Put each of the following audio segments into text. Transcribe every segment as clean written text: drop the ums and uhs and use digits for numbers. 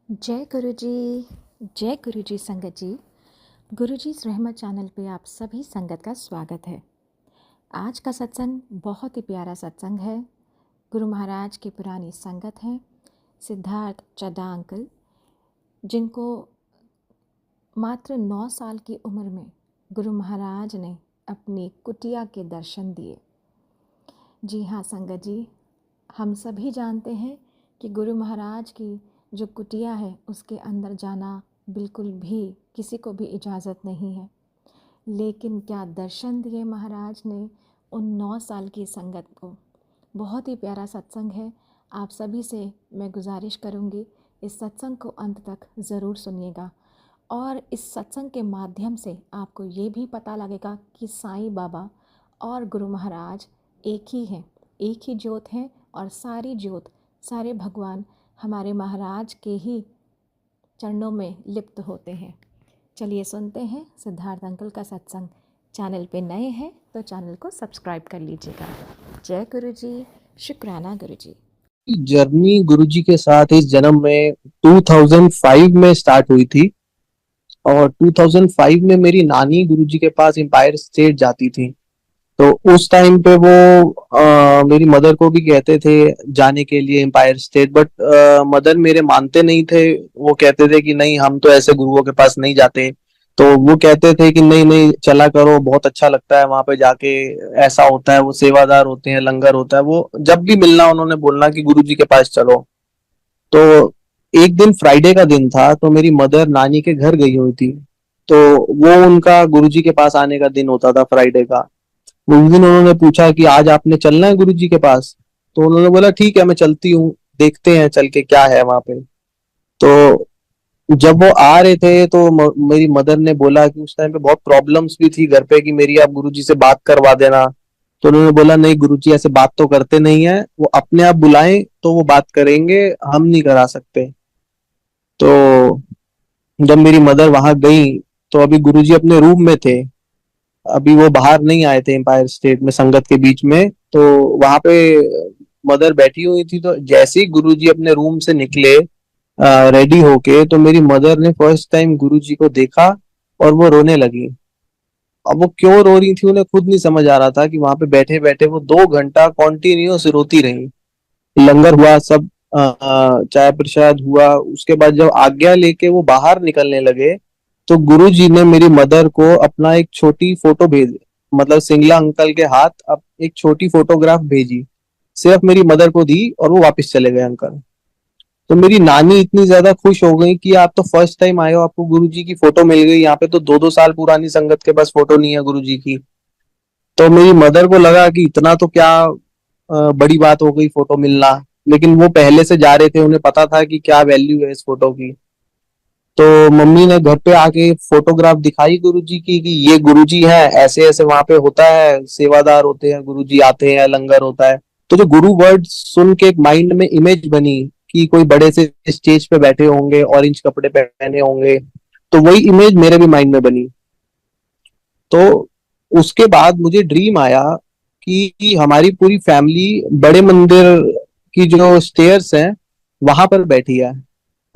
जय गुरु जी संगत जी। गुरु जी रहमत चैनल पे आप सभी संगत का स्वागत है। आज का सत्संग बहुत ही प्यारा सत्संग है। गुरु महाराज की पुरानी संगत है सिद्धार्थ चड्ढा अंकल, जिनको मात्र 9 साल की उम्र में गुरु महाराज ने अपनी कुटिया के दर्शन दिए। जी हाँ संगत जी, हम सभी जानते हैं कि गुरु महाराज की जो कुटिया है उसके अंदर जाना बिल्कुल भी किसी को भी इजाज़त नहीं है। लेकिन क्या दर्शन दिए महाराज ने उन 9 साल की संगत को। बहुत ही प्यारा सत्संग है। आप सभी से मैं गुजारिश करूँगी इस सत्संग को अंत तक ज़रूर सुनिएगा। और इस सत्संग के माध्यम से आपको ये भी पता लगेगा कि साईं बाबा और गुरु महाराज एक ही हैं, एक ही ज्योत हैं और सारी ज्योत, सारे भगवान हमारे महाराज के ही चरणों में लिप्त होते हैं। चलिए सुनते हैं सिद्धार्थ अंकल का सत्संग। चैनल पे नए हैं तो चैनल को सब्सक्राइब कर लीजिएगा। जय गुरु जी, शुक्राना गुरु जी। जर्नी गुरुजी के साथ इस जन्म में 2005 में स्टार्ट हुई थी और 2005 में मेरी नानी गुरुजी के पास एम्पायर स्टेट जाती थी। तो उस टाइम पे वो मेरी मदर को भी कहते थे जाने के लिए एम्पायर स्टेट, बट मदर मेरे मानते नहीं थे। वो कहते थे कि नहीं, हम तो ऐसे गुरुओं के पास नहीं जाते। तो वो कहते थे कि नहीं नहीं चला करो, बहुत अच्छा लगता है वहां पे जाके, ऐसा होता है, वो सेवादार होते हैं, लंगर होता है। वो जब भी मिलना उन्होंने बोलना कि गुरुजी के पास चलो। तो एक दिन फ्राइडे का दिन था, तो मेरी मदर नानी के घर गई हुई थी। तो वो उनका गुरुजी के पास आने का दिन होता था फ्राइडे का। उस दिन उन्होंने पूछा कि आज आपने चलना है गुरुजी के पास। तो उन्होंने बोला ठीक है मैं चलती हूँ, देखते हैं चल के क्या है वहां पे। तो जब वो आ रहे थे तो मेरी मदर ने बोला कि उस टाइम पे बहुत प्रॉब्लम्स भी थी घर पे कि मेरी आप गुरुजी से बात करवा देना। तो उन्होंने बोला नहीं गुरुजी ऐसे बात तो करते नहीं है, वो अपने आप बुलाएं तो वो बात करेंगे, हम नहीं करा सकते। तो जब मेरी मदर वहां गई तो अभी गुरुजी अपने रूम में थे, अभी वो बाहर नहीं आए थे एम्पायर स्टेट में संगत के बीच में। तो वहां पे मदर बैठी हुई थी, तो जैसे ही गुरुजी अपने रूम से निकले रेडी होके, तो मेरी मदर ने फर्स्ट टाइम गुरुजी को देखा और वो रोने लगी। अब वो क्यों रो रही थी उन्हें खुद नहीं समझ आ रहा था कि वहां पे बैठे बैठे वो 2 घंटा कॉन्टिन्यूस रोती रही। लंगर हुआ, सब चाय प्रसाद हुआ, उसके बाद जब आज्ञा लेके वो बाहर निकलने लगे तो गुरु जी ने मेरी मदर को अपना एक छोटी फोटो भेज, मतलब सिंगला अंकल के हाथ अब एक छोटी फोटोग्राफ भेजी, सिर्फ मेरी मदर को दी और वो वापस चले गए अंकल। तो मेरी नानी इतनी ज्यादा खुश हो गई कि आप तो फर्स्ट टाइम आए हो, आपको गुरुजी की फोटो मिल गई। यहाँ पे तो 2-2 साल पुरानी संगत के पास फोटो नहीं है गुरुजी की। तो मेरी मदर को लगा कि इतना तो क्या बड़ी बात हो गई फोटो मिलना। लेकिन वो पहले से जा रहे थे, उन्हें पता था कि क्या वैल्यू है इस फोटो की। तो मम्मी ने घर पे आके फोटोग्राफ दिखाई गुरुजी की कि ये गुरुजी है, ऐसे ऐसे वहां पे होता है, सेवादार होते हैं, गुरुजी आते हैं, लंगर होता है। तो जो गुरु वर्ड सुन के एक माइंड में इमेज बनी कि कोई बड़े से स्टेज पे बैठे होंगे, ऑरेंज कपड़े पहने होंगे। तो वही इमेज मेरे भी माइंड में बनी। तो उसके बाद मुझे ड्रीम आया कि हमारी पूरी फैमिली बड़े मंदिर की जो स्टेयर्स हैं वहां पर बैठी है,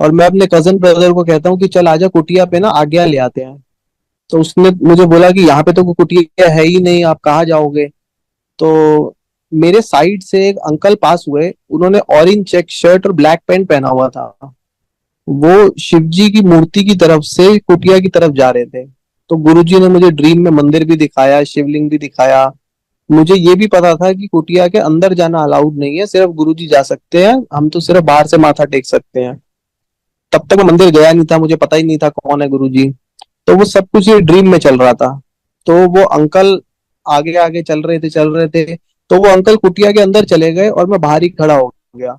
और मैं अपने कजन ब्रदर को कहता हूँ कि चल आजा कुटिया पे ना आज्ञा ले आते हैं। तो उसने मुझे बोला कि यहाँ पे तो कोई कुटिया है ही नहीं, आप कहाँ जाओगे। तो मेरे साइड से एक अंकल पास हुए, उन्होंने ऑरेंज चेक शर्ट और ब्लैक पैंट पहना हुआ था। वो शिव जी की मूर्ति की तरफ से कुटिया की तरफ जा रहे थे। तो गुरुजी ने मुझे ड्रीम में मंदिर भी दिखाया, शिवलिंग भी दिखाया। मुझे ये भी पता था कि कुटिया के अंदर जाना अलाउड नहीं है, सिर्फ गुरुजी जा सकते हैं, हम तो सिर्फ बाहर से माथा टेक सकते हैं। तब तक मैं मंदिर गया नहीं था, मुझे पता ही नहीं था कौन है गुरुजी। तो वो सब कुछ ये ड्रीम में चल रहा था। तो वो अंकल आगे आगे चल रहे थे। तो वो अंकल कुटिया के अंदर चले गए और मैं बाहर ही खड़ा हो गया।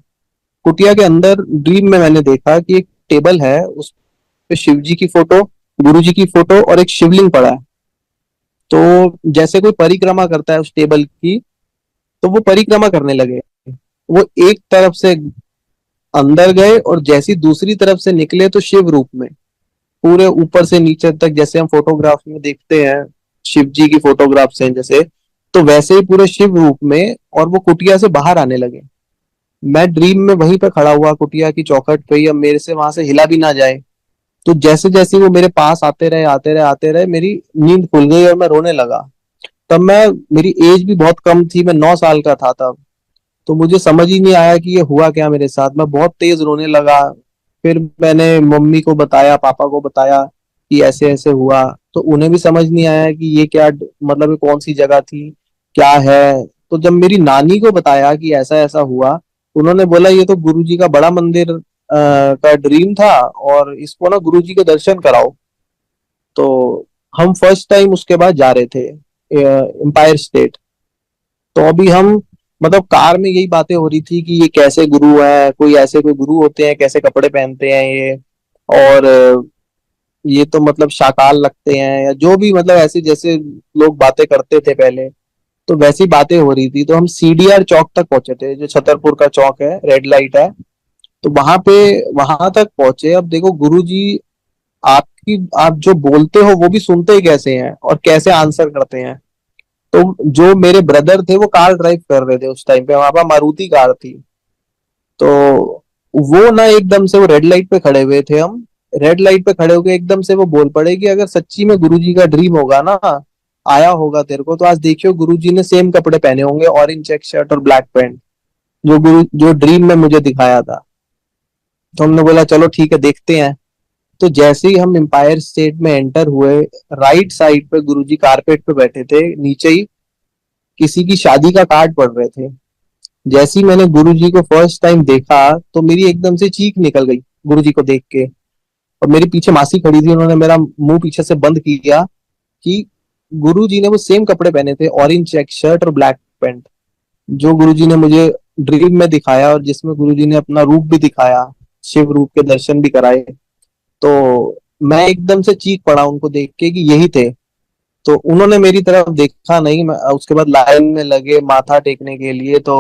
कुटिया के अंदर ड्रीम में मैंने देखा कि एक टेबल है, उस पे शिव जी की फोटो, गुरु जी की फोटो और एक शिवलिंग पड़ा है। तो जैसे कोई परिक्रमा करता है उस टेबल की, तो वो परिक्रमा करने लगे। वो एक तरफ से अंदर गए और जैसी दूसरी तरफ से निकले तो शिव रूप में, पूरे ऊपर से नीचे तक, जैसे हम फोटोग्राफ में देखते हैं शिव जी की फोटोग्राफ्स हैं जैसे, तो वैसे ही पूरे शिव रूप में, और वो कुटिया से बाहर आने लगे। मैं ड्रीम में वहीं पे खड़ा हुआ कुटिया की चौखट पे ही, अब मेरे से वहां से हिला भी ना जाए। तो जैसे जैसे वो मेरे पास आते रहे आते रहे आते रहे, मेरी नींद खुल गई और मैं रोने लगा। तब मैं, मेरी एज भी बहुत कम थी, मैं 9 साल का था तब। तो मुझे समझ ही नहीं आया कि ये हुआ क्या मेरे साथ, मैं बहुत तेज रोने लगा। फिर मैंने मम्मी को बताया, पापा को बताया कि ऐसे ऐसे हुआ। तो उन्हें भी समझ नहीं आया कि ये क्या, मतलब ये कौन सी जगह थी, क्या है। तो जब मेरी नानी को बताया कि ऐसा ऐसा हुआ, उन्होंने बोला ये तो गुरुजी का बड़ा मंदिर का ड्रीम था, और इसको ना गुरुजी के दर्शन कराओ। तो हम फर्स्ट टाइम उसके बाद जा रहे थे एम्पायर स्टेट। तो अभी हम, मतलब कार में यही बातें हो रही थी कि ये कैसे गुरु है, कोई ऐसे कोई गुरु होते हैं, कैसे कपड़े पहनते हैं ये, और ये तो मतलब शाकाल लगते हैं, या जो भी, मतलब ऐसे जैसे लोग बातें करते थे पहले, तो वैसी बातें हो रही थी। तो हम सीडीआर चौक तक पहुंचे थे, जो छतरपुर का चौक है, रेड लाइट है। तो वहां पे, वहां तक पहुंचे। अब देखो गुरु जी, आपकी, आप जो बोलते हो वो भी सुनते ही कैसे हैं और कैसे आंसर करते हैं। तो जो मेरे ब्रदर थे वो कार ड्राइव कर रहे थे उस टाइम पे, वहां पर मारुति कार थी। तो वो ना एकदम से, वो रेड लाइट पे खड़े हुए थे हम, रेड लाइट पे खड़े होके एकदम से वो बोल पड़े कि अगर सच्ची में गुरुजी का ड्रीम होगा ना, आया होगा तेरे को, तो आज देखियो गुरुजी ने सेम कपड़े पहने होंगे, ऑरेंज चेक शर्ट और ब्लैक पैंट, जो ड्रीम में मुझे दिखाया था। तो हमने बोला चलो ठीक है, देखते हैं। तो जैसे ही हम एम्पायर स्टेट में एंटर हुए, राइट साइड पे गुरुजी कारपेट पे बैठे थे, नीचे ही किसी की शादी का कार्ड पढ़ रहे थे। जैसे ही मैंने गुरुजी को फर्स्ट टाइम देखा, तो मेरी एकदम से चीख निकल गई गुरुजी को देख के। और मेरे पीछे मासी खड़ी थी, उन्होंने मेरा मुंह पीछे से बंद किया कि गुरुजी ने वो सेम कपड़े पहने थे, ऑरेंज चेक शर्ट और ब्लैक पैंट, जो गुरुजी ने मुझे ड्रीम में दिखाया, और जिसमें गुरुजी ने अपना रूप भी दिखाया, शिव रूप के दर्शन भी कराए। तो मैं एकदम से चीख पड़ा उनको देख के कि यही थे। तो उन्होंने मेरी तरफ देखा नहीं। मैं उसके बाद लाइन में लगे माथा टेकने के लिए। तो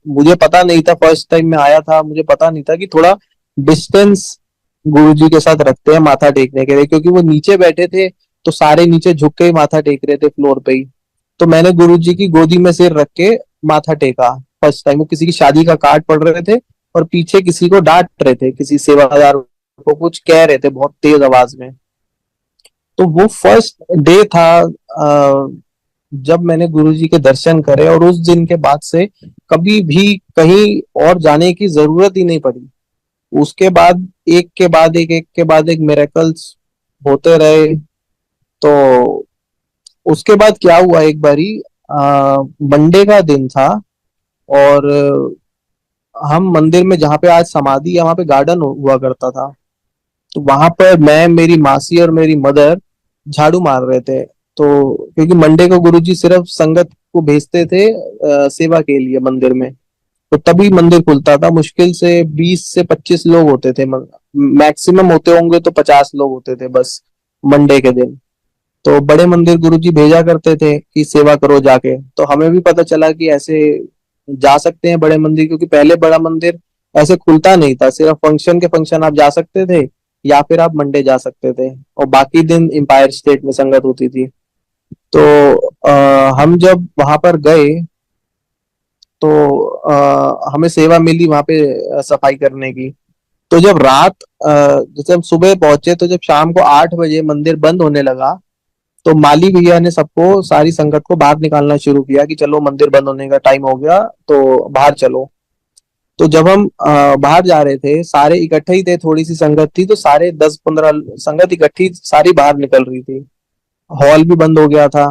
मुझे पता नहीं था, फर्स्ट टाइम में आया था, मुझे पता नहीं था कि थोड़ा डिस्टेंस गुरुजी के साथ रखते हैं माथा टेकने के लिए, क्योंकि वो नीचे बैठे थे, तो सारे नीचे झुक के ही माथा टेक रहे थे फ्लोर पे ही। तो मैंने गुरुजी की गोदी में सिर रख के माथा टेका फर्स्ट टाइम। वो किसी की शादी का कार्ड पढ़ रहे थे, और पीछे किसी को डांट रहे थे, किसी सेवादार को कुछ कह रहे थे बहुत तेज आवाज में। तो वो फर्स्ट डे था जब मैंने गुरुजी के दर्शन करे, और उस दिन के बाद से कभी भी कहीं और जाने की जरूरत ही नहीं पड़ी। उसके बाद एक के बाद एक के बाद एक मिरेकल्स होते रहे। तो उसके बाद क्या हुआ, एक बारी मंडे का दिन था, और हम मंदिर में, जहाँ पे आज समाधि है, वहां पे गार्डन हुआ करता था। तो वहां पर मैं, मेरी मासी और मेरी मदर झाड़ू मार रहे थे। तो क्योंकि मंडे को गुरुजी सिर्फ संगत को भेजते थे सेवा के लिए मंदिर में, तो तभी मंदिर खुलता था। मुश्किल से 20 से 25 लोग होते थे, मैक्सिमम होते होंगे तो 50 लोग होते थे बस मंडे के दिन। तो बड़े मंदिर गुरुजी भेजा करते थे कि सेवा करो जाके। तो हमें भी पता चला कि ऐसे जा सकते हैं बड़े मंदिर, क्योंकि पहले बड़ा मंदिर ऐसे खुलता नहीं था, सिर्फ फंक्शन के फंक्शन आप जा सकते थे, या फिर आप मंडे जा सकते थे, और बाकी दिन एम्पायर स्टेट में संगत होती थी। तो हम जब वहां पर गए, तो हमें सेवा मिली वहां पे सफाई करने की। तो जब जैसे हम सुबह पहुंचे, तो जब शाम को 8 बजे मंदिर बंद होने लगा, तो माली भैया ने सबको, सारी संगत को बाहर निकालना शुरू किया कि चलो मंदिर बंद होने का टाइम हो गया, तो बाहर चलो। तो जब हम बाहर जा रहे थे, सारे इकट्ठे ही थे, थोड़ी सी संगत थी, तो सारे 10-15 संगत इकट्ठी सारी बाहर निकल रही थी। हॉल भी बंद हो गया था।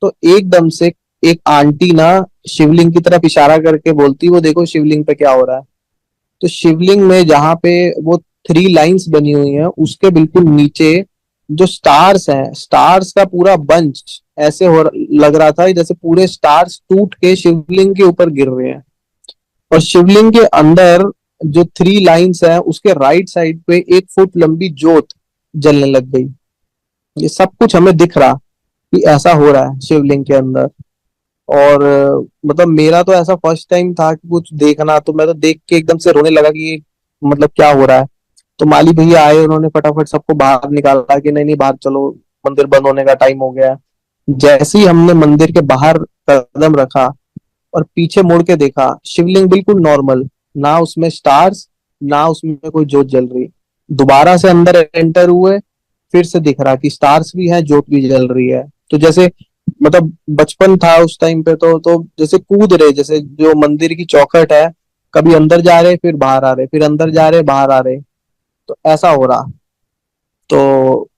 तो एकदम से एक आंटी ना शिवलिंग की तरफ इशारा करके बोलती, वो देखो शिवलिंग पे क्या हो रहा है। तो शिवलिंग में जहाँ पे वो 3 लाइंस बनी हुई हैं, उसके बिल्कुल नीचे जो स्टार्स हैं, स्टार्स का पूरा बंच ऐसे हो लग रहा था जैसे पूरे स्टार्स टूट के शिवलिंग के ऊपर गिर रहे हैं। और शिवलिंग के अंदर जो 3 लाइंस है, उसके राइट साइड पे 1 फुट लंबी ज्योत जलने लग गई। ये सब कुछ हमें दिख रहा कि ऐसा हो रहा है शिवलिंग के अंदर। और मतलब मेरा तो ऐसा फर्स्ट टाइम था कि कुछ देखना, तो मैं तो देख के एकदम से रोने लगा कि मतलब क्या हो रहा है। तो माली भैया आए, उन्होंने फटाफट सबको बाहर निकाला कि नहीं नहीं बाहर चलो, मंदिर बंद होने का टाइम हो गया है। जैसे ही हमने मंदिर के बाहर कदम रखा और पीछे मुड़ के देखा, शिवलिंग बिल्कुल नॉर्मल, ना उसमें स्टार्स, ना उसमें कोई जोत जल रही। दोबारा से अंदर एंटर हुए, फिर से दिख रहा कि स्टार्स भी हैं, जोत भी जल रही है। तो जैसे मतलब बचपन था उस टाइम पे, तो जैसे कूद रहे, जैसे जो मंदिर की चौखट है, कभी अंदर जा रहे फिर बाहर आ रहे, फिर अंदर जा रहे बाहर आ रहे, तो ऐसा हो रहा। तो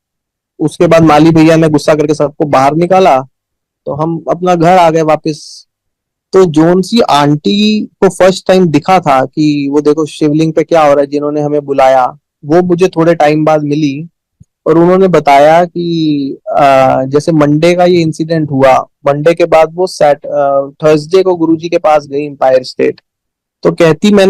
उसके बाद माली भैया ने गुस्सा करके सबको बाहर निकाला, तो हम अपना घर आ गए वापस। तो जोन सी आंटी को फर्स्ट टाइम दिखा था कि वो देखो शिवलिंग पे क्या हो रहा है, जिन्होंने हमें बुलाया, वो मुझे थोड़े टाइम बाद मिली। और उन्होंने बताया कि जैसे मंडे का ये इंसिडेंट हुआ, मंडे के बाद वो थर्सडे को गुरुजी के पास गई एम्पायर स्टेट। तो कहती मैं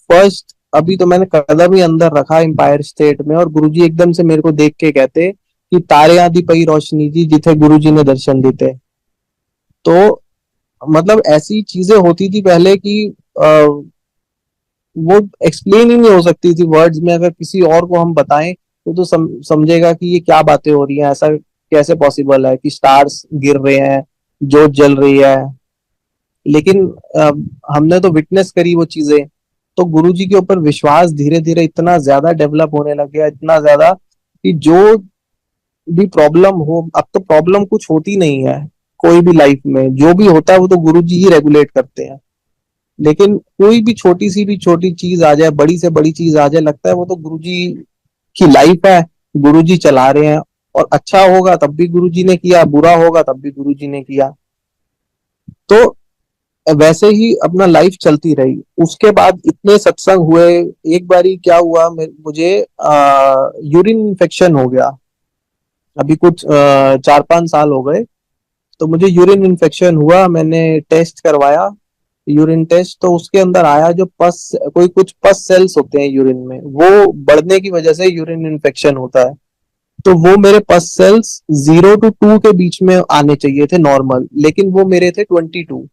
फर्स्ट अभी तो मैंने कदम ही अंदर रखा एम्पायर स्टेट में, और गुरुजी एकदम से मेरे को देख के कहते कि तारे आदि पई रोशनी जी जिथे गुरुजी ने दर्शन देते। तो मतलब ऐसी चीजें होती थी पहले कि वो एक्सप्लेन ही नहीं हो सकती थी वर्ड्स में। अगर किसी और को हम बताएं तो समझेगा कि ये क्या बातें हो रही हैं, ऐसा कैसे पॉसिबल है कि स्टार्स गिर रहे हैं, जोत जल रही है। लेकिन अ, हमने तो विटनेस करी वो चीजें। तो गुरुजी के ऊपर विश्वास धीरे धीरे इतना ज्यादा डेवलप होने लग गया, इतना ज्यादा कि जो भी प्रॉब्लम हो, अब तो प्रॉब्लम कुछ होती नहीं है कोई भी लाइफ में। जो भी होता है वो तो गुरुजी ही रेगुलेट करते हैं। लेकिन कोई भी छोटी सी भी छोटी चीज आ जाए, बड़ी से बड़ी चीज आ जाए, लगता है वो तो गुरुजी की लाइफ है, गुरुजी चला रहे हैं। और अच्छा होगा तब भी गुरुजी ने किया, बुरा होगा तब भी गुरुजी ने किया। तो वैसे ही अपना लाइफ चलती रही। उसके बाद इतने सत्संग हुए। एक बारी क्या हुआ, मुझे यूरिन इन्फेक्शन हो गया। अभी कुछ 4-5 साल हो गए। तो मुझे यूरिन इन्फेक्शन हुआ, मैंने टेस्ट करवाया, यूरिन टेस्ट। तो उसके अंदर आया जो पस, कोई कुछ पस सेल्स होते हैं यूरिन में, वो बढ़ने की वजह से यूरिन इन्फेक्शन होता है। तो वो मेरे पस सेल्स 0 to 2 के बीच में आने चाहिए थे नॉर्मल, लेकिन वो मेरे थे 22।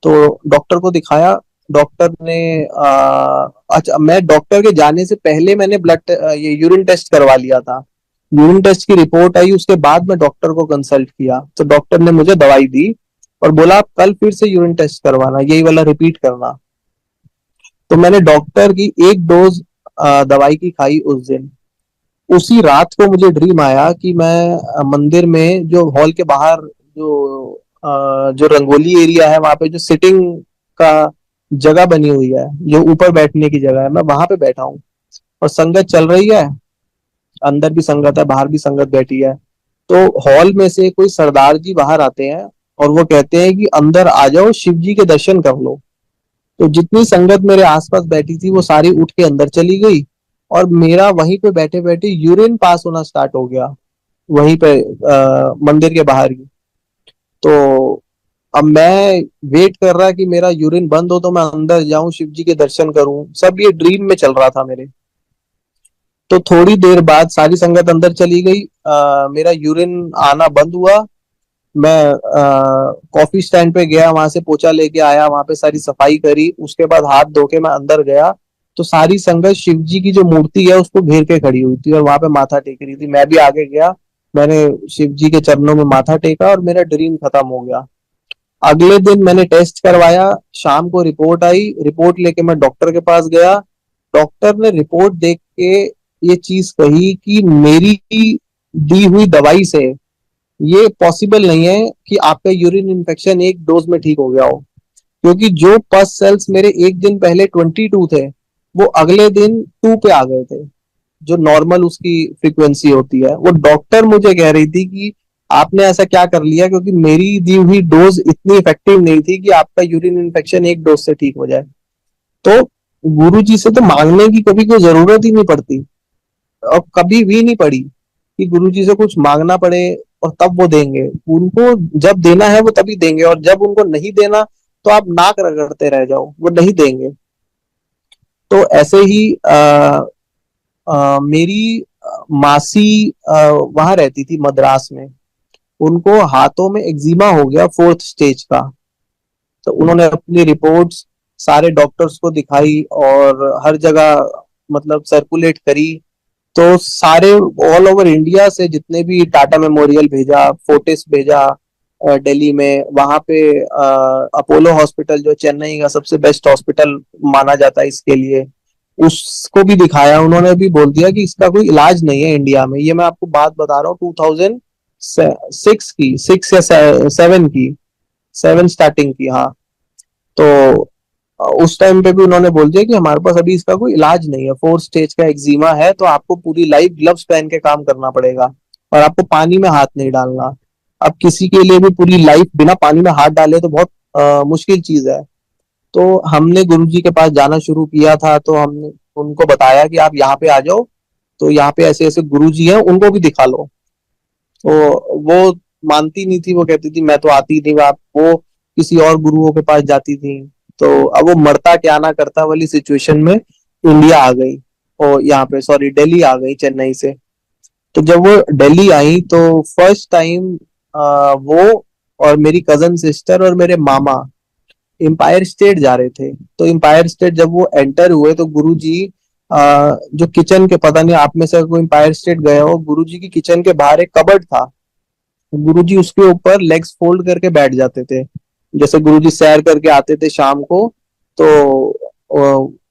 तो डॉक्टर को दिखाया। डॉक्टर ने अच्छा, मैं डॉक्टर के जाने से पहले मैंने ये यूरिन टेस्ट करवा लिया था। यूरिन टेस्ट की रिपोर्ट आई, उसके बाद मैं डॉक्टर को कंसल्ट किया, तो डॉक्टर ने मुझे दवाई दी और बोला आप कल फिर से यूरिन टेस्ट करवाना, यही वाला रिपीट करना। तो मैंने डॉक्टर की एक डोज दवाई की खाई उस दिन। उसी रात को मुझे ड्रीम आया कि मैं मंदिर में जो हॉल के बाहर जो रंगोली एरिया है, वहां पे जो सिटिंग का जगह बनी हुई है, जो ऊपर बैठने की जगह है, मैं वहां पे बैठा हूँ और संगत चल रही है। अंदर भी संगत है, बाहर भी संगत बैठी है। तो हॉल में से कोई सरदार जी बाहर आते हैं और वो कहते हैं कि अंदर आ जाओ, शिव जी के दर्शन कर लो। तो जितनी संगत मेरे आसपास बैठी थी वो सारी उठ के अंदर चली गई, और मेरा वहीं पे बैठे बैठे यूरिन पास होना स्टार्ट हो गया, वहीं पे मंदिर के बाहर ही। तो अब मैं वेट कर रहा कि मेरा यूरिन बंद हो तो मैं अंदर जाऊं, शिव जी के दर्शन करूं। सब ये ड्रीम में चल रहा था मेरे। तो थोड़ी देर बाद सारी संगत अंदर चली गई, मेरा यूरिन आना बंद हुआ। मैं कॉफी स्टैंड पे गया, वहां से पोछा लेके आया, वहां पे सारी सफाई करी, उसके बाद हाथ धो के मैं अंदर गया। तो सारी संगत शिव जी की जो मूर्ति है उसको घेर के खड़ी हुई थी और वहां पे माथा टेक रही थी। मैं भी आगे गया, मैंने शिव जी के चरणों में माथा टेका और मेरा ड्रीम खत्म हो गया। अगले दिन मैंने टेस्ट करवाया, शाम को रिपोर्ट आई, रिपोर्ट लेके मैं डॉक्टर के पास गया। डॉक्टर ने रिपोर्ट देख के ये चीज कही कि मेरी दी हुई दवाई से ये पॉसिबल नहीं है कि आपका यूरिन इन्फेक्शन एक डोज में ठीक हो गया हो। क्योंकि जो पस सेल्स मेरे एक दिन पहले 22 थे, वो अगले दिन 2 पे आ गए थे, जो नॉर्मल उसकी फ्रीक्वेंसी होती है। वो डॉक्टर मुझे कह रही थी कि आपने ऐसा क्या कर लिया, क्योंकि मेरी दी हुई डोज इतनी इफेक्टिव नहीं थी कि आपका यूरिन इन्फेक्शन एक डोज से ठीक हो जाए। तो गुरु जी से तो मांगने की कभी कोई जरूरत ही नहीं पड़ती, और कभी भी नहीं पड़ी कि गुरुजी से कुछ मांगना पड़े और तब वो देंगे। उनको जब देना है वो तभी देंगे, और जब उनको नहीं देना तो आप नाक रगड़ते रह जाओ, वो नहीं देंगे। तो ऐसे ही मेरी मासी वहां रहती थी मद्रास में। उनको हाथों में एक्जिमा हो गया 4th स्टेज का। तो उन्होंने अपनी रिपोर्ट्स सारे डॉक्टर्स को दिखाई और हर जगह मतलब सर्कुलेट करी। तो सारे ऑल ओवर इंडिया से जितने भी टाटा मेमोरियल भेजा, फोर्टिस भेजा, दिल्ली में, वहां पे अपोलो हॉस्पिटल जो चेन्नई का सबसे बेस्ट हॉस्पिटल माना जाता है इसके लिए, उसको भी दिखाया। उन्होंने भी बोल दिया कि इसका कोई इलाज नहीं है इंडिया में। ये मैं आपको बात बता रहा हूँ 2006 की, 6 या 7 की, 7 स्टार्टिंग की, हाँ। तो उस टाइम पे भी उन्होंने बोल दिया कि हमारे पास अभी इसका कोई इलाज नहीं है, 4 स्टेज का एक्जिमा है, तो आपको पूरी लाइफ ग्लव्स पहन के काम करना पड़ेगा और आपको पानी में हाथ नहीं डालना। अब किसी के लिए भी पूरी लाइफ बिना पानी में हाथ डाले तो बहुत मुश्किल चीज है। तो हमने गुरुजी के पास जाना शुरू किया था, तो हमने उनको बताया कि आप यहाँ पे आ जाओ, तो यहाँ पे ऐसे ऐसे गुरुजी हैं, उनको भी दिखा लो। तो वो मानती नहीं थी, वो कहती थी मैं तो आती नहीं, आप वो किसी और गुरुओं के पास जाती थी। तो अब वो मरता क्या ना करता वाली सिचुएशन में इंडिया आ गई, और यहाँ पे सॉरी दिल्ली आ गई चेन्नई से। तो जब वो दिल्ली आई तो फर्स्ट टाइम वो और मेरी कजन सिस्टर और मेरे मामा एम्पायर स्टेट जा रहे थे। तो एम्पायर स्टेट जब वो एंटर हुए तो गुरुजी जो किचन के, पता नहीं आप में से कोई एम्पायर स्टेट गया हो, गुरुजी की किचन के बाहर एक कबर्ड था। गुरुजी उसके ऊपर लेग्स फोल्ड करके बैठ जाते थे। जैसे गुरुजी सैर करके आते थे शाम को, तो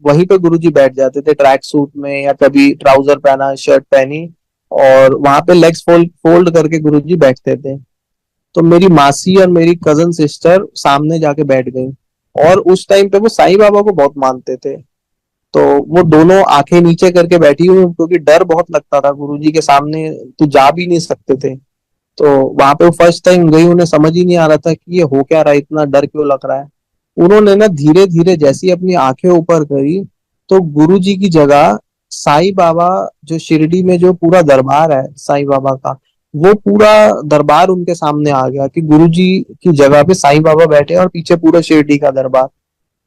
वहीं पे गुरुजी बैठ जाते थे ट्रैक सूट में, या कभी ट्राउजर पहना, शर्ट पहनी, और वहां पे लेग्स फोल्ड फोल्ड करके गुरुजी बैठते थे। तो मेरी मासी और मेरी कजन सिस्टर सामने जाके बैठ गई, और उस टाइम पे वो साईं बाबा को बहुत मानते थे। तो वो दोनों आंखें नीचे करके बैठी हुई, क्योंकि डर बहुत लगता था गुरुजी के सामने, तो जा भी नहीं सकते थे। तो वहां पे वो फर्स्ट टाइम गई, उन्हें समझ ही नहीं आ रहा था कि ये हो क्या रहा है, इतना डर क्यों लग रहा है। उन्होंने ना धीरे धीरे जैसी अपनी आंखें ऊपर करी, तो गुरुजी की जगह साईं बाबा, जो शिरडी में जो पूरा दरबार है साईं बाबा का, वो पूरा दरबार उनके सामने आ गया कि गुरुजी की जगह पे साईं बाबा बैठे और पीछे पूरा शिरडी का दरबार।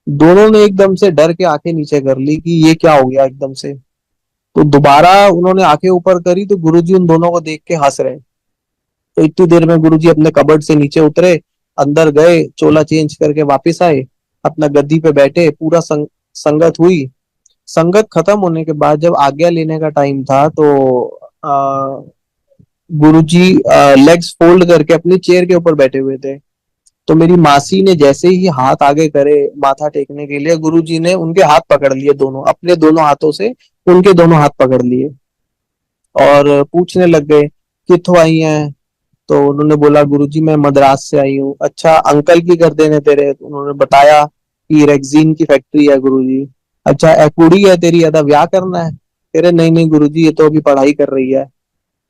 दोनों ने एकदम से डर के आंखें नीचे कर ली कि ये क्या हो गया एकदम से। तो दोबारा उन्होंने आंखें ऊपर करी तो गुरुजी उन दोनों को देख के हंस रहे। तो इतनी देर में गुरुजी अपने कबर्ड से नीचे उतरे, अंदर गए, चोला चेंज करके वापस आए, अपना गद्दी पे बैठे, पूरा संगत हुई। संगत खत्म होने के बाद जब आज्ञा लेने का टाइम था, तो गुरुजी लेग्स फोल्ड करके अपनी चेयर के ऊपर बैठे हुए थे। तो मेरी मासी ने जैसे ही हाथ आगे करे माथा टेकने के लिए, गुरुजी ने उनके हाथ पकड़ लिए, दोनों अपने दोनों हाथों से उनके दोनों हाथ पकड़ लिए और पूछने लग गए कित्थों आई हैं। तो उन्होंने बोला गुरुजी मैं मद्रास से आई हूँ। अच्छा अंकल की कर देने तेरे? तो उन्होंने बताया कि रेक्सीन की फैक्ट्री है गुरुजी। अच्छा ए कुड़ी है तेरी, अदा ब्याह करना है? तेरे नहीं नहीं गुरुजी, ये तो अभी पढ़ाई कर रही है।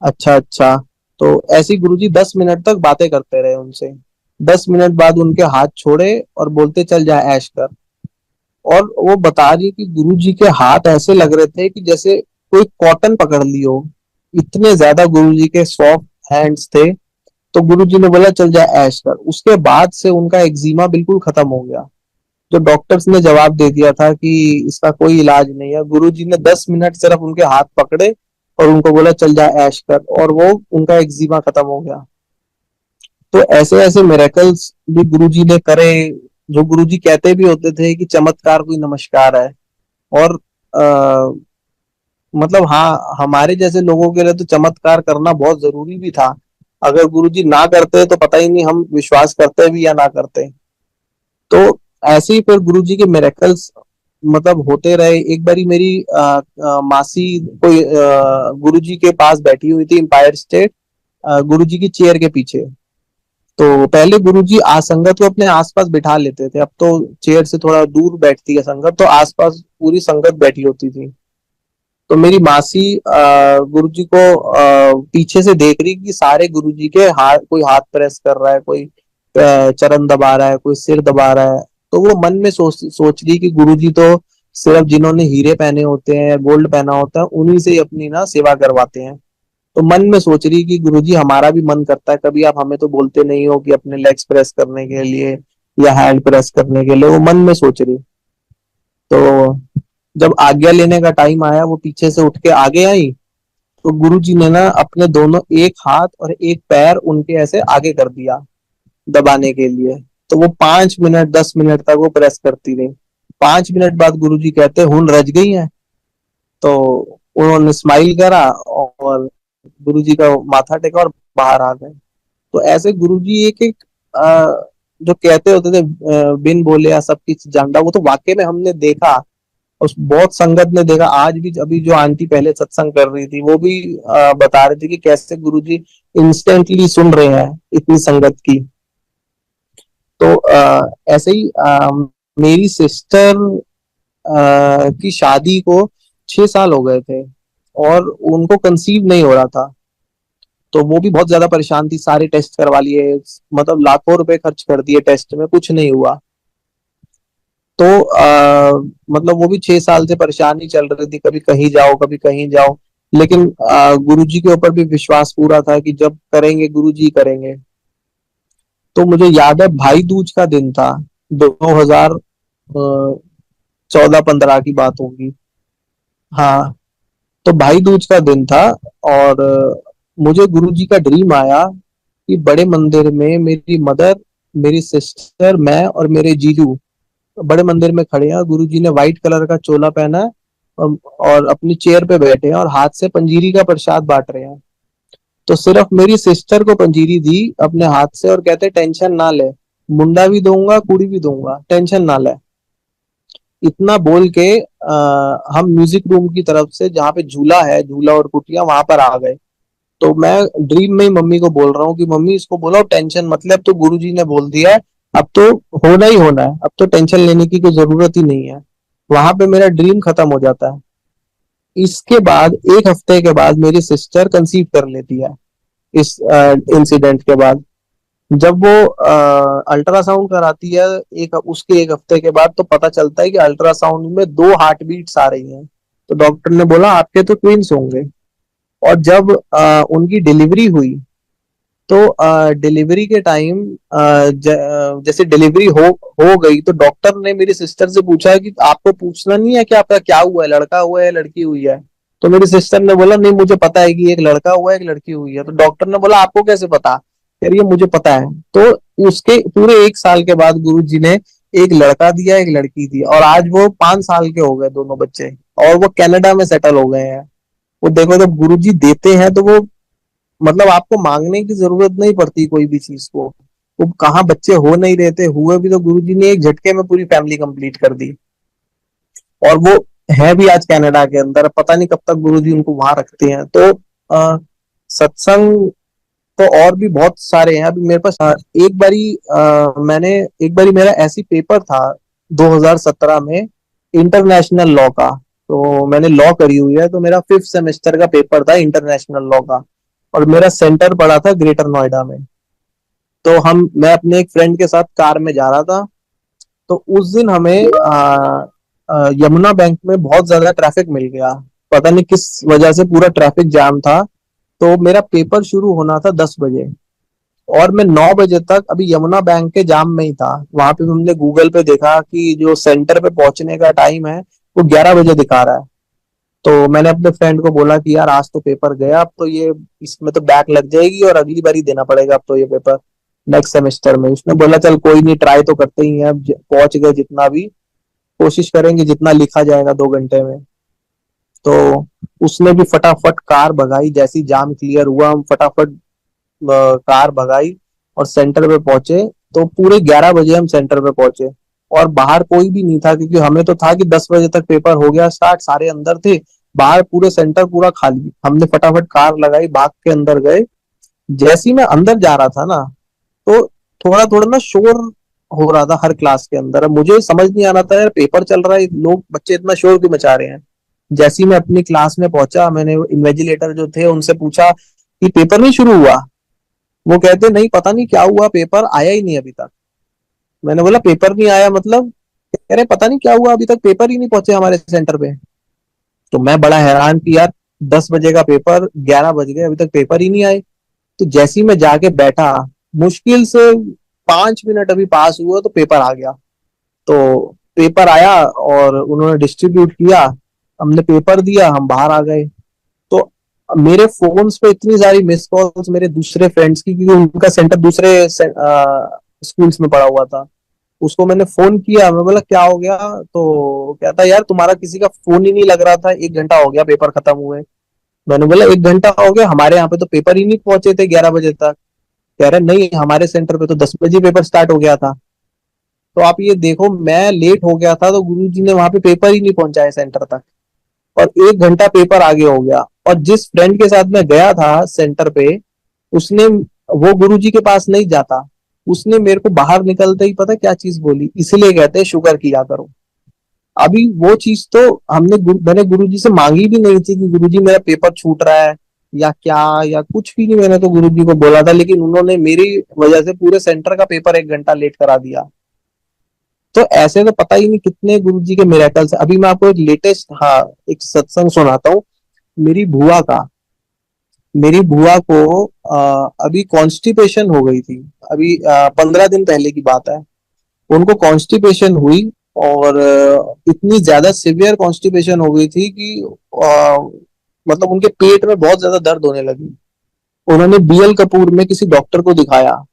अच्छा अच्छा। तो ऐसी गुरुजी 10 मिनट तक बातें करते रहे उनसे। 10 मिनट बाद उनके हाथ छोड़े और बोलते चल जा ऐश कर। और वो बता रही कि गुरुजी के हाथ ऐसे लग रहे थे कि जैसे कोई कॉटन पकड़ ली हो, इतने ज्यादा गुरुजी के सॉफ्ट हैंड्स थे। तो गुरुजी ने बोला चल जा ऐश कर। उसके बाद से उनका एक्जिमा बिल्कुल खत्म हो गया। जो डॉक्टर्स ने जवाब दे दिया था कि इसका कोई इलाज नहीं है, गुरुजी ने 10 मिनट सिर्फ उनके हाथ पकड़े और उनको बोला चल जा ऐश कर, और वो उनका एक्जिमा खत्म हो गया। तो ऐसे ऐसे मिरेकल्स भी गुरुजी ने करे, जो गुरुजी कहते भी होते थे कि चमत्कार कोई नमस्कार है। और आ, मतलब हाँ, हमारे जैसे लोगों के लिए तो चमत्कार करना बहुत जरूरी भी था। अगर गुरुजी ना करते तो पता ही नहीं हम विश्वास करते भी या ना करते। तो ऐसे ही फिर गुरुजी के मिरेकल्स मतलब होते रहे। एक बारी मेरी मासी कोई गुरुजी के पास बैठी हुई थी एम्पायर स्टेट, गुरुजी की चेयर के पीछे। तो पहले गुरुजी संगत को अपने आसपास बिठा लेते थे, अब तो चेयर से थोड़ा दूर बैठती है संगत, तो आसपास पूरी संगत बैठी होती थी। तो मेरी मासी गुरुजी को पीछे से देख रही कि सारे गुरुजी के हाथ, कोई हाथ प्रेस कर रहा है, कोई चरण दबा रहा है, कोई सिर दबा रहा है। तो वो मन में सोच रही कि गुरुजी तो सिर्फ जिन्होंने हीरे पहने होते हैं, गोल्ड पहना होता है, उन्हीं से अपनी ना सेवा करवाते हैं। तो मन में सोच रही कि गुरुजी हमारा भी मन करता है, कभी आप हमें तो बोलते नहीं हो कि अपने लेग्स प्रेस करने के लिए या हैंड प्रेस करने के लिए। वो मन में सोच रही। तो जब आज्ञा लेने का टाइम आया, वो पीछे से उठ के आगे आई। तो गुरुजी ने ना अपने दोनों एक हाथ और एक पैर उनके ऐसे आगे कर दिया दबाने के लिए। तो वो 5 मिनट 10 मिनट तक वो प्रेस करती रही। 5 मिनट बाद गुरुजी कहते हुन रज गई है। तो उन्होंने स्माइल करा और गुरुजी का माथा टेका और बाहर आ गए। तो ऐसे गुरुजी एक एक जो कहते होते थे बिन बोले या सब कुछ जानता, वो तो वाकई में हमने देखा। उस बहुत संगत ने देखा। आज भी अभी जो आंटी पहले सत्संग कर रही थी वो भी बता रही थी कि कैसे गुरुजी इंस्टेंटली सुन रहे हैं इतनी संगत की। तो ऐसे ही मेरी सिस्टर की शादी को 6 साल हो गए थे और उनको कंसीव नहीं हो रहा था। तो वो भी बहुत ज्यादा परेशान थी, सारे टेस्ट करवा लिए, मतलब लाखों रुपए खर्च कर दिए टेस्ट में, कुछ नहीं हुआ। तो मतलब वो भी 6 साल से परेशानी चल रही थी, कभी कहीं जाओ कभी कहीं जाओ। लेकिन गुरुजी के ऊपर भी विश्वास पूरा था कि जब करेंगे गुरुजी करेंगे। तो मुझे याद है भाई दूज का दिन था, 2014-15 की बात होगी। हाँ, तो भाई दूज का दिन था और मुझे गुरुजी का ड्रीम आया कि बड़े मंदिर में मेरी मदर, मेरी सिस्टर, मैं और मेरे जीजू बड़े मंदिर में खड़े हैं। गुरुजी ने व्हाइट कलर का चोला पहना है और अपनी चेयर पे बैठे हैं और हाथ से पंजीरी का प्रसाद बांट रहे हैं। तो सिर्फ मेरी सिस्टर को पंजीरी दी अपने हाथ से और कहते टेंशन ना ले, मुंडा भी दूंगा कुड़ी भी दूंगा, टेंशन ना ले। इतना बोल के हम म्यूजिक रूम की तरफ से जहाँ पे झूला है, झूला और कुटिया, वहां पर आ गए। तो मैं ड्रीम में ही मम्मी को बोल रहा हूँ कि मम्मी इसको बोलो टेंशन मतलब, तो गुरुजी ने बोल दिया है अब तो होना ही होना है, अब तो टेंशन लेने की कोई जरूरत ही नहीं है। वहां पे मेरा ड्रीम खत्म हो जाता है। इसके बाद 1 हफ्ते के बाद मेरी सिस्टर कंसीव कर लेती है। इस इंसिडेंट के बाद जब वो अल्ट्रासाउंड कराती है, उसके 1 हफ्ते के बाद तो पता चलता है कि अल्ट्रासाउंड में 2 हार्ट बीट्स आ रही हैं। तो डॉक्टर ने बोला आपके तो ट्विंस होंगे। और जब उनकी डिलीवरी हुई तो डिलीवरी के टाइम जैसे डिलीवरी हो गई तो डॉक्टर ने मेरी सिस्टर से पूछा कि आपको पूछना नहीं है कि आपका क्या हुआ है, लड़का हुआ है लड़की हुई है। तो मेरी सिस्टर ने बोला नहीं मुझे पता है कि एक लड़का हुआ है एक लड़की हुई है। तो डॉक्टर ने बोला आपको कैसे पता? कह रही है मुझे पता है। तो उसके पूरे 1 साल के बाद गुरु जी ने एक लड़का दिया एक लड़की दी और आज वो 5 साल के हो गए दोनों बच्चे। और वो कनाडा में सेटल हो गए हैं। वो देखो जब गुरु जी देते हैं तो वो मतलब आपको मांगने की जरूरत नहीं पड़ती कोई भी चीज को। वो कहाँ बच्चे हो नहीं रहे थे, हुए भी तो गुरुजी ने एक झटके में पूरी फैमिली कंप्लीट कर दी। और वो है भी आज कनाडा के अंदर, पता नहीं कब तक गुरुजी उनको वहां रखते हैं। तो सत्संग तो और भी बहुत सारे हैं। अभी मेरे पास एक बारी मैंने एक बारी मेरा ऐसी पेपर था 2017 में इंटरनेशनल लॉ का। तो मैंने लॉ करी हुई है, तो मेरा 5th सेमेस्टर का पेपर था इंटरनेशनल लॉ का। और मेरा सेंटर पड़ा था ग्रेटर नोएडा में। तो मैं अपने एक फ्रेंड के साथ कार में जा रहा था। तो उस दिन हमें यमुना बैंक में बहुत ज्यादा ट्रैफिक मिल गया। पता नहीं किस वजह से पूरा ट्रैफिक जाम था। तो मेरा पेपर शुरू होना था 10 बजे और मैं 9 बजे तक अभी यमुना बैंक के जाम में ही था। वहां पे हमने गूगल पे देखा कि जो सेंटर पे पहुंचने का टाइम है वो 11 बजे दिखा रहा है। तो मैंने अपने फ्रेंड को बोला कि यार आज तो पेपर गया, अब तो ये इसमें तो बैक लग जाएगी और अगली बार ही देना पड़ेगा अब तो ये पेपर नेक्स्ट सेमेस्टर में। उसने बोला चल कोई नहीं, ट्राई तो करते ही हैं, अब पहुंच गए जितना भी, कोशिश करेंगे जितना लिखा जाएगा 2 घंटे में। तो उसने भी फटाफट कार भगाई, जैसी जाम क्लियर हुआ हम फटाफट कार भगाई और सेंटर पे पहुंचे। तो पूरे 11 बजे हम सेंटर पे पहुंचे और बाहर कोई भी नहीं था क्योंकि हमें तो था कि 10 बजे तक पेपर हो गया स्टार्ट, सारे अंदर थे। बाहर पूरे सेंटर पूरा खाली। हमने फटाफट कार लगाई, भाग के अंदर गए। जैसे ही मैं अंदर जा रहा था ना, तो थोड़ा थोड़ा ना शोर हो रहा था हर क्लास के अंदर। अब मुझे समझ नहीं आ रहा था यार पेपर चल रहा है, लोग बच्चे इतना शोर क्यों मचा रहे हैं। जैसे ही मैं अपनी क्लास में पहुंचा, मैंने इन्वेजिलेटर जो थे उनसे पूछा कि पेपर नहीं शुरू हुआ। वो कहते नहीं पता नहीं क्या हुआ, पेपर आया ही नहीं अभी तक। मैंने बोला पेपर नहीं आया मतलब? कह रहे पता नहीं क्या हुआ अभी तक पेपर ही नहीं पहुंचे हमारे सेंटर पे। तो मैं बड़ा हैरान कि यार 10 बजे का पेपर, 11 बज गए, अभी तक पेपर ही नहीं आए। तो जैसे ही मैं जाके बैठा, मुश्किल से 5 मिनट अभी पास हुआ तो पेपर आ गया। तो पेपर आया और उन्होंने डिस्ट्रीब्यूट किया, हमने पेपर दिया, हम बाहर आ गए। तो मेरे फोन्स पे इतनी सारी मिस कॉल्स मेरे दूसरे फ्रेंड्स की, क्योंकि उनका सेंटर दूसरे स्कूल्स में पड़ा हुआ था। उसको मैंने फोन किया, मैं बोला क्या हो गया? तो कहता यार तुम्हारा किसी का फोन ही नहीं लग रहा था, 1 घंटा हो गया पेपर खत्म हुए। मैंने बोला 1 घंटा हो गया, हमारे यहाँ पे तो पेपर ही नहीं पहुंचे थे 11 बजे तक। कह रहे नहीं, हमारे सेंटर पे तो 10 बजे पेपर स्टार्ट हो गया था। तो आप ये देखो, मैं लेट हो गया था तो गुरुजी ने वहां पे पेपर ही नहीं पहुंचाया सेंटर तक, और 1 घंटा पेपर आगे हो गया। और जिस फ्रेंड के साथ मैं गया था सेंटर पे, उसने, वो गुरुजी के पास नहीं जाता, उसने मेरे को बाहर निकलते ही पता क्या चीज बोली, इसलिए कहते हैं शुगर किया करो। अभी वो चीज तो मैंने गुरुजी से मांगी भी नहीं थी कि गुरुजी मेरा पेपर छूट रहा है या क्या, या कुछ भी नहीं, मैंने तो गुरुजी को बोला था, लेकिन उन्होंने मेरी वजह से पूरे सेंटर का पेपर 1 घंटा लेट करा दिया। तो ऐसे तो पता ही नहीं कितने गुरुजी के मिरेकल्स। अभी मैं आपको एक लेटेस्ट, हाँ, एक सत्संग सुनाता हूँ। मेरी बुआ का मेरी बुआ को अभी कॉन्स्टिपेशन हो गई थी। अभी 15 दिन पहले की बात है। उनको कॉन्स्टिपेशन हुई, और इतनी ज्यादा सिवियर कॉन्स्टिपेशन हो गई थी कि मतलब उनके पेट में बहुत ज्यादा दर्द होने लगी। उन्होंने बीएल कपूर में किसी डॉक्टर को दिखाया।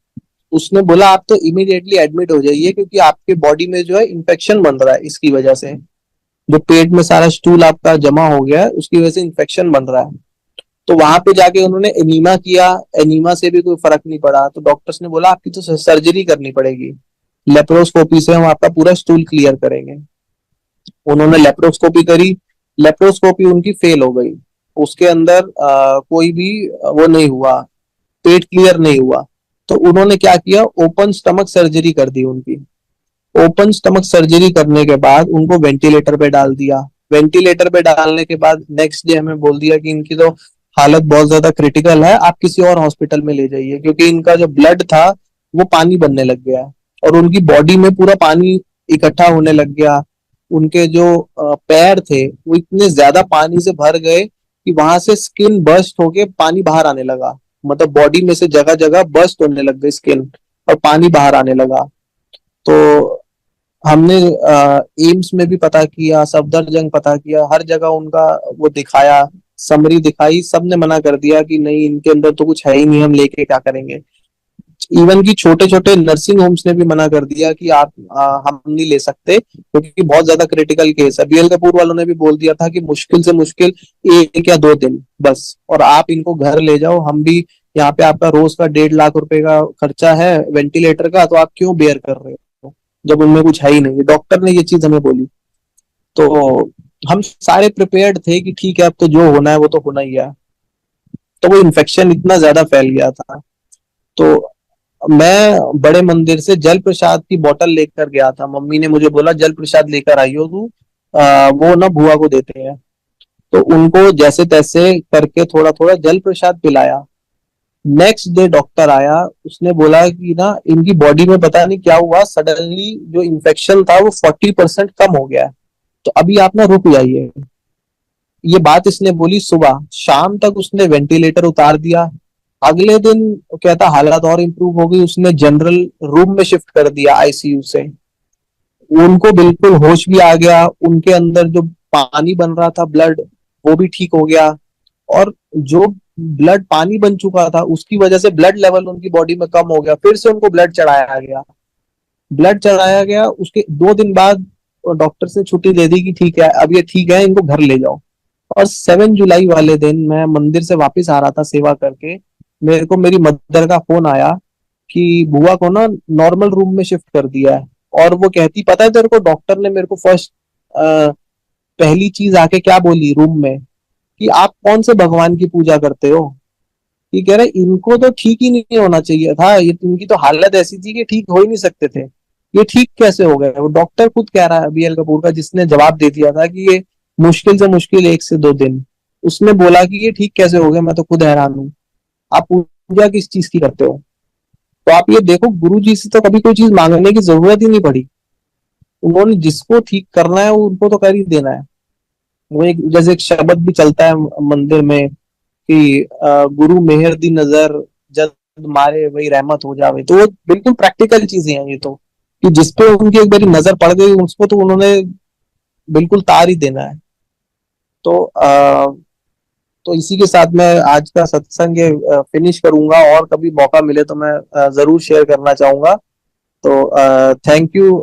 उसने बोला आप तो इमीडिएटली एडमिट हो जाइए, क्योंकि आपके बॉडी में जो है इन्फेक्शन बन रहा है, इसकी वजह से जो पेट में सारा स्टूल आपका जमा हो गया है उसकी वजह से इन्फेक्शन बन रहा है। तो वहां पे जाके उन्होंने एनीमा किया। एनीमा से भी कोई फर्क नहीं पड़ा, तो डॉक्टर्स ने बोला आपकी तो सर्जरी करनी पड़ेगी, लेप्रोस्कोपी से हम आपका पूरा स्टूल क्लियर करेंगे। उन्होंने लेप्रोस्कोपी करी। लेप्रोस्कोपी उनकी फेल हो गई। उसके अंदर कोई भी वो नहीं हुआ, पेट क्लियर नहीं हुआ। तो उन्होंने क्या किया, ओपन स्टमक सर्जरी कर दी उनकी। ओपन स्टमक सर्जरी करने के बाद उनको वेंटिलेटर पे डाल दिया। वेंटिलेटर पे डालने के बाद नेक्स्ट डे हमें बोल दिया कि इनकी तो हालत बहुत ज्यादा क्रिटिकल है, आप किसी और हॉस्पिटल में ले जाइए, क्योंकि इनका जो ब्लड था वो पानी बनने लग गया, और उनकी बॉडी में पूरा पानी इकट्ठा होने लग गया। उनके जो पैर थे वो इतने ज्यादा पानी से भर गए कि वहां से स्किन बर्स्ट होके पानी बाहर आने लगा। मतलब बॉडी में से जगह जगह बर्स्ट होने लग गई स्किन, और पानी बाहर आने लगा। तो हमने एम्स में भी पता किया, सफदरजंग पता किया, हर जगह उनका वो दिखाया, समरी दिखाई, सबने मना कर दिया कि नहीं, इनके अंदर तो कुछ है ही नहीं, हम लेके क्या करेंगे। इवन की छोटे छोटे नर्सिंग होम्स ने भी मना कर दिया कि आप हम नहीं ले सकते, क्योंकि बहुत ज्यादा क्रिटिकल केस है। बीएल कपूर वालों ने भी बोल दिया था कि मुश्किल से मुश्किल 1 या 2 दिन बस, और आप इनको घर ले जाओ, हम भी यहाँ पे आपका रोज का 1.5 लाख रुपए का खर्चा है वेंटिलेटर का, तो आप क्यों बेयर कर रहे हो जब उनमें कुछ है ही नहीं। डॉक्टर ने ये चीज हमें बोली। तो हम सारे प्रिपेयर्ड थे कि ठीक है, अब तो जो होना है वो तो होना ही है। तो वो इन्फेक्शन इतना ज्यादा फैल गया था। तो मैं बड़े मंदिर से जल प्रसाद की बोतल लेकर गया था। मम्मी ने मुझे बोला जल प्रसाद लेकर आई हो तू, वो ना बुआ को देते हैं। तो उनको जैसे तैसे करके थोड़ा थोड़ा जल प्रसाद पिलाया। नेक्स्ट डे डॉक्टर आया, उसने बोला कि ना इनकी बॉडी में पता नहीं क्या हुआ, सडनली जो इन्फेक्शन था वो 40% कम हो गया है, तो अभी आप ना रुक जाइए। ये बात इसने बोली सुबह, शाम तक उसने वेंटिलेटर उतार दिया। अगले दिन कहता हालत और इम्प्रूव हो गई, उसने जनरल रूम में शिफ्ट कर दिया आईसीयू से। उनको बिल्कुल होश भी आ गया, उनके अंदर जो पानी बन रहा था ब्लड, वो भी ठीक हो गया। और जो ब्लड पानी बन चुका था उसकी वजह से ब्लड लेवल उनकी बॉडी में कम हो गया, फिर से उनको ब्लड चढ़ाया गया। ब्लड चढ़ाया गया, उसके 2 दिन बाद डॉक्टर से छुट्टी दे दी कि ठीक है अब ये ठीक है, इनको घर ले जाओ। और 7 जुलाई वाले दिन मैं मंदिर से वापस आ रहा था सेवा करके, मेरे को मेरी मदर का फोन आया कि बुआ को ना नॉर्मल रूम में शिफ्ट कर दिया है। और वो कहती पता है तेरे को, डॉक्टर ने मेरे को फर्स्ट पहली चीज आके क्या बोली रूम में, कि आप कौन से भगवान की पूजा करते हो। ये कह रहे इनको तो ठीक ही नहीं होना चाहिए था, ये इनकी तो हालत ऐसी थी कि ठीक हो ही नहीं सकते थे, ये ठीक कैसे हो गए। वो डॉक्टर खुद कह रहा है बीएल कपूर का, जिसने जवाब दे दिया था कि ये मुश्किल से मुश्किल 1 से 2 दिन, उसने बोला कि ये ठीक कैसे हो गए, मैं तो खुद हैरान हूँ। आप पूजा किस चीज की करते हो। तो आप ये देखो, गुरु जी से तो कभी कोई चीज मांगने की जरूरत ही नहीं पड़ी। उन्होंने जिसको ठीक करना है वो उनको तो कर ही देना है। वो एक जैसे एक शब्द भी चलता है मंदिर में कि गुरु मेहर दी नजर, जद मारे वही रहमत हो जावे। तो वो बिल्कुल प्रैक्टिकल चीजें हैं ये तो, कि जिसपे उनकी एक बारी नजर पड़ गई उसको तो उन्होंने बिल्कुल तार ही देना है। तो तो इसी के साथ मैं आज का सत्संग फिनिश करूंगा, और कभी मौका मिले तो मैं जरूर शेयर करना चाहूंगा। तो थैंक यू।